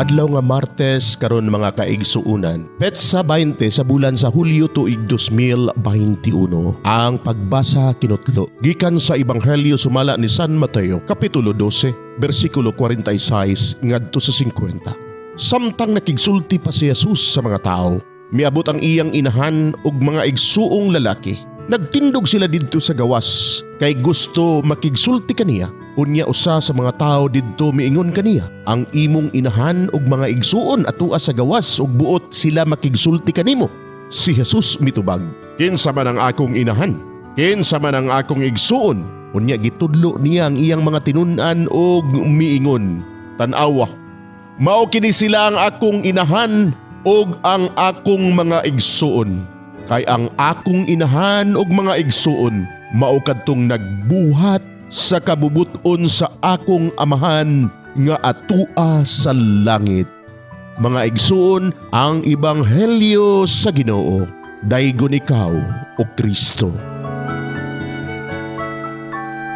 Adlaw nga Martes karon mga kaigsuunan. Petsa 20 sa bulan sa Hulyo tuig 2021. Ang pagbasa kinutlo gikan sa Ebanghelyo sumala ni San Mateo kapitulo 12 bersikulo 46 ngadto sa 50. Samtang nakigsulti pa si Jesus sa mga tao, miabot ang iyang inahan ug mga igsuong lalaki. Nagtindog sila didto sa gawas kay gusto makigsulti kaniya. Unya usa sa mga tao didto miingon kaniya, ang imong inahan ug mga igsuon atua sa gawas ug buot sila makigsulti kanimo. Si Jesus mitubag, kinsa man ang akong inahan? Kinsa man ang akong igsuon? Unya gitudlo niya ang iyang mga tinun-an ug miingon, tan-awa, mao kini sila ang akong inahan ug ang akong mga igsuon. Kay ang akong inahan ug mga igsuon mao kadtong nagbuhat sa kabubuton sa akong amahan nga atua sa langit. Mga igsuon, ang Ebanghelyo sa Ginoo. Daygon ikaw, O Kristo.